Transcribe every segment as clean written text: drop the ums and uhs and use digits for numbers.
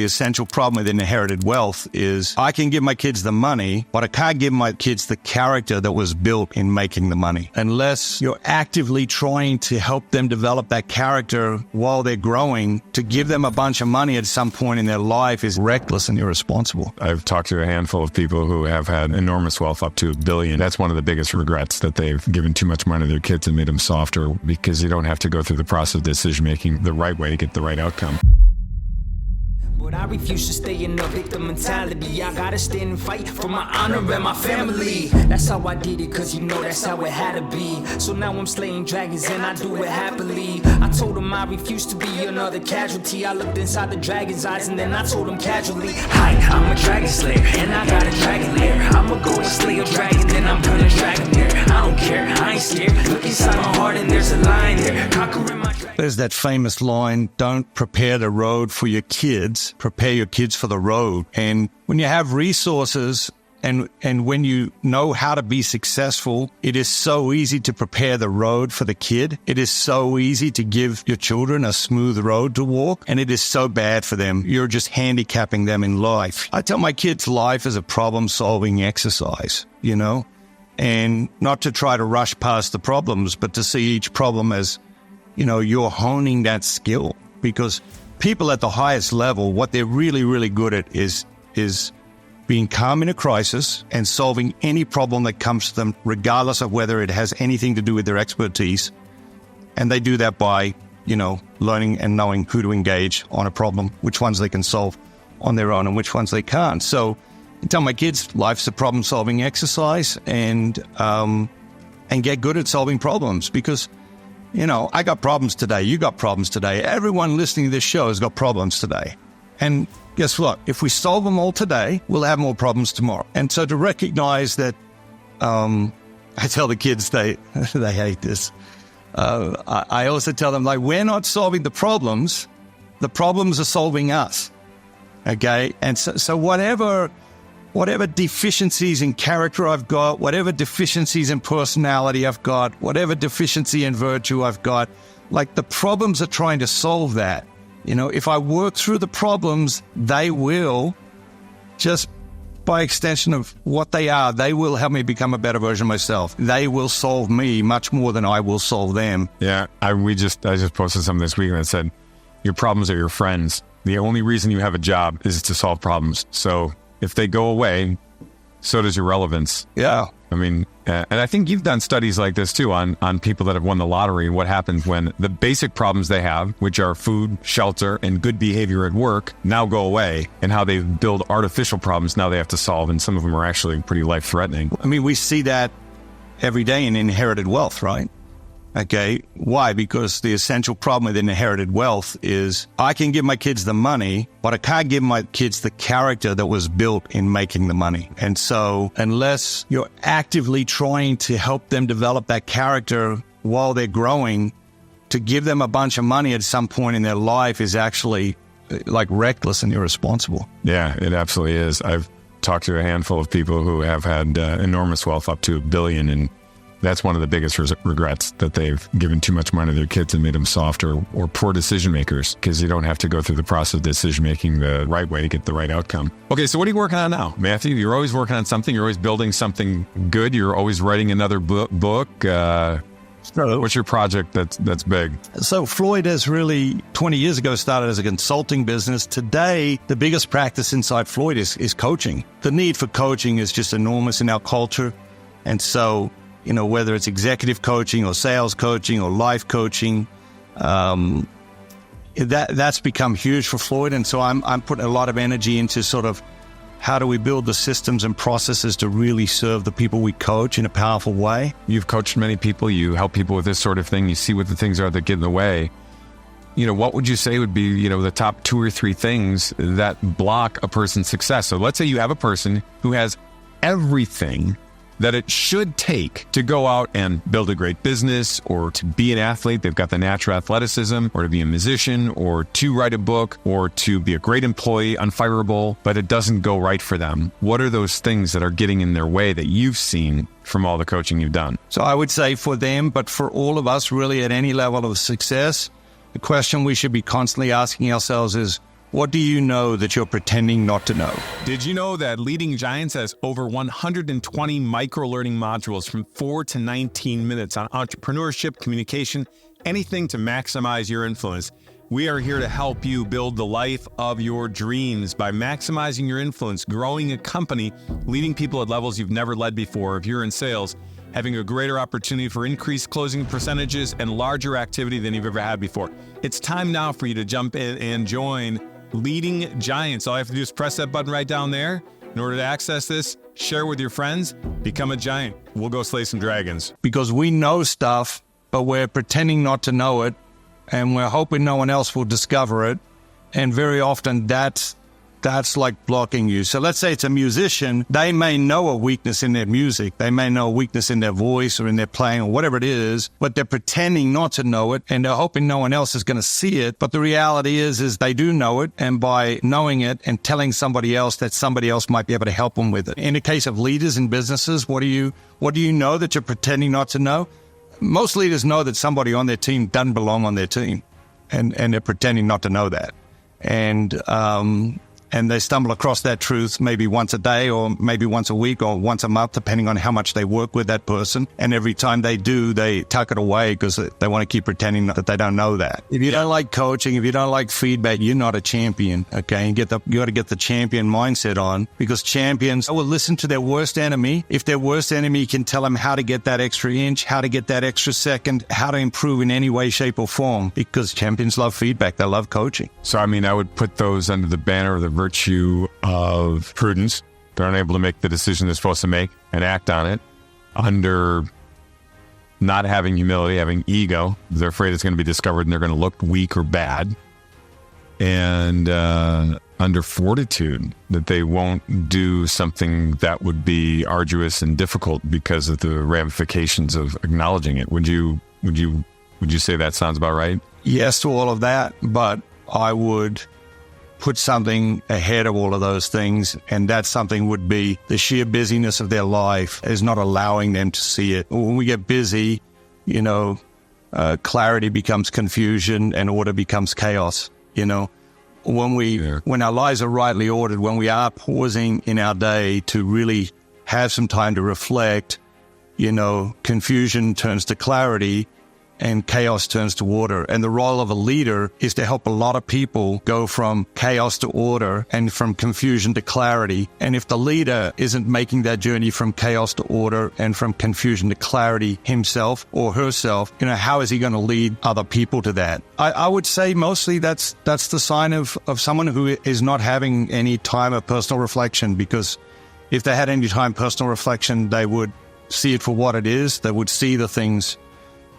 the essential problem with inherited wealth is I can give my kids the money, but I can't give my kids the character that was built in making the money. Unless you're actively trying to help them develop that character while they're growing, to give them a bunch of money at some point in their life is reckless and irresponsible. I've talked to a handful of people who have had enormous wealth, up to $1 billion. That's one of the biggest regrets, that they've given too much money to their kids and made them softer, because you don't have to go through the process of decision-making the right way to get the right outcome. But I refuse to stay in a victim mentality. I gotta stand and fight for my honor and my family. That's how I did it, cause that's how it had to be. So now I'm slaying dragons and I do it happily. I told them I refuse to be another casualty. I looked inside the dragon's eyes and then I told them casually, hi, I'm a dragon slayer and I got a dragon lair. I'ma go and slay a dragon, then I'm gonna drag him there. I don't care, I ain't scared. Look inside my heart and there's a lion there, conquering my dragon. There's that famous line, don't prepare the road for your kids, prepare your kids for the road. And when you have resources and when you know how to be successful, it is so easy to prepare the road for the kid. It is so easy to give your children a smooth road to walk, and it is so bad for them. You're just handicapping them in life. I tell my kids life is a problem-solving exercise, and not to try to rush past the problems, but to see each problem as, you're honing that skill. Because people at the highest level, what they're really, really good at is being calm in a crisis and solving any problem that comes to them, regardless of whether it has anything to do with their expertise. And they do that by, learning and knowing who to engage on a problem, which ones they can solve on their own and which ones they can't. So I tell my kids life's a problem-solving exercise, and get good at solving problems, because I got problems today. You got problems today. Everyone listening to this show has got problems today. And guess what? If we solve them all today, we'll have more problems tomorrow. And so to recognize that, I tell the kids, they hate this. I also tell them, we're not solving the problems are solving us. Okay? And so whatever deficiencies in character I've got, whatever deficiencies in personality I've got, whatever deficiency in virtue I've got, the problems are trying to solve that. If I work through the problems, they will, just by extension of what they are, they will help me become a better version of myself. They will solve me much more than I will solve them. Yeah, I just posted something this week and it said, your problems are your friends. The only reason you have a job is to solve problems. So if they go away, so does your relevance. Yeah. I mean, and I think you've done studies like this too on people that have won the lottery. What happens when the basic problems they have, which are food, shelter, and good behavior at work, now go away, and how they build artificial problems now they have to solve. And some of them are actually pretty life-threatening. I mean, we see that every day in inherited wealth, right? Okay. Why? Because the essential problem with inherited wealth is I can give my kids the money, but I can't give my kids the character that was built in making the money. And so unless you're actively trying to help them develop that character while they're growing, to give them a bunch of money at some point in their life is actually reckless and irresponsible. Yeah, it absolutely is. I've talked to a handful of people who have had enormous wealth, up to $1 billion, and that's one of the biggest regrets, that they've given too much money to their kids and made them softer or poor decision makers, because you don't have to go through the process of decision making the right way to get the right outcome. Okay, so what are you working on now, Matthew? You're always working on something. You're always building something good. You're always writing another book. What's your project that's big? So Floyd has really, 20 years ago, started as a consulting business. Today, the biggest practice inside Floyd is coaching. The need for coaching is just enormous in our culture. And so, whether it's executive coaching or sales coaching or life coaching, that's become huge for Floyd. And so I'm putting a lot of energy into sort of how do we build the systems and processes to really serve the people we coach in a powerful way. You've coached many people. You help people with this sort of thing. You see what the things are that get in the way. What would you say would be, the top 2 or 3 things that block a person's success? So let's say you have a person who has everything that it should take to go out and build a great business, or to be an athlete. They've got the natural athleticism, or to be a musician, or to write a book, or to be a great employee, unfireable, but it doesn't go right for them. What are those things that are getting in their way that you've seen from all the coaching you've done? So I would say for them, but for all of us really at any level of success, the question we should be constantly asking ourselves is, What do you know that you're pretending not to know? Did you know that Leading Giants has over 120 micro-learning modules from 4 to 19 minutes on entrepreneurship, communication, anything to maximize your influence? We are here to help you build the life of your dreams by maximizing your influence, growing a company, leading people at levels you've never led before. If you're in sales, having a greater opportunity for increased closing percentages and larger activity than you've ever had before. It's time now for you to jump in and join Leading Giants. All you have to do is press that button right down there. In order to access this, share with your friends, become a giant. We'll go slay some dragons. Because we know stuff, but we're pretending not to know it, and we're hoping no one else will discover it. And very often that's like blocking you. So let's say it's a musician. They may know a weakness in their music. They may know a weakness in their voice or in their playing or whatever it is, but they're pretending not to know it, and they're hoping no one else is going to see it. But the reality is they do know it, and by knowing it and telling somebody else, that somebody else might be able to help them with it. In the case of leaders in businesses, what do you know that you're pretending not to know? Most leaders know that somebody on their team doesn't belong on their team, and they're pretending not to know that. And they stumble across that truth maybe once a day or maybe once a week or once a month, depending on how much they work with that person. And every time they do, they tuck it away because they want to keep pretending that they don't know that. If you don't like coaching, if you don't like feedback, you're not a champion, okay? You got to get the champion mindset on, because champions will listen to their worst enemy. If their worst enemy can tell them how to get that extra inch, how to get that extra second, how to improve in any way, shape, or form, because champions love feedback. They love coaching. So, I mean, I would put those under the banner of the virtue of prudence. They're unable to make the decision they're supposed to make and act on it. Under not having humility, having ego. They're afraid it's going to be discovered and they're going to look weak or bad. And under fortitude, that they won't do something that would be arduous and difficult because of the ramifications of acknowledging it. Would you say that sounds about right? Yes to all of that, but I would put something ahead of all of those things, and that something would be the sheer busyness of their life is not allowing them to see it. When we get busy, clarity becomes confusion and order becomes chaos. When our lives are rightly ordered, when we are pausing in our day to really have some time to reflect, confusion turns to clarity and chaos turns to order. And the role of a leader is to help a lot of people go from chaos to order and from confusion to clarity. And if the leader isn't making that journey from chaos to order and from confusion to clarity himself or herself, how is he going to lead other people to that? I would say mostly that's the sign of someone who is not having any time of personal reflection, because if they had any time personal reflection, they would see it for what it is. They would see the things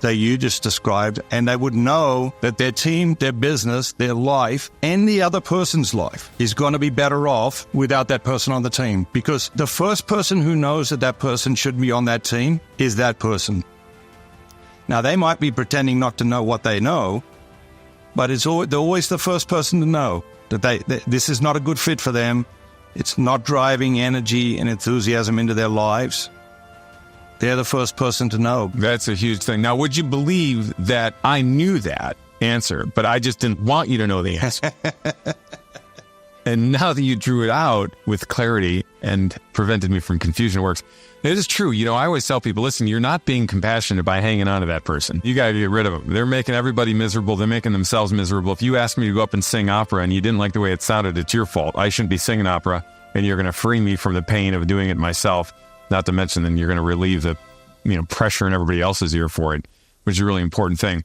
that you just described, and they would know that their team, their business, their life, and the other person's life is going to be better off without that person on the team. Because the first person who knows that person should be on that team is that person. Now, they might be pretending not to know what they know, but they're always the first person to know that this is not a good fit for them. It's not driving energy and enthusiasm into their lives. They're the first person to know. That's a huge thing. Now, would you believe that I knew that answer, but I just didn't want you to know the answer? And now that you drew it out with clarity and prevented me from confusion, it works. It is true. I always tell people, listen, you're not being compassionate by hanging on to that person. You got to get rid of them. They're making everybody miserable. They're making themselves miserable. If you asked me to go up and sing opera and you didn't like the way it sounded, it's your fault. I shouldn't be singing opera, and you're going to free me from the pain of doing it myself. Not to mention, then you're going to relieve the, pressure in everybody else's ear for it, which is a really important thing.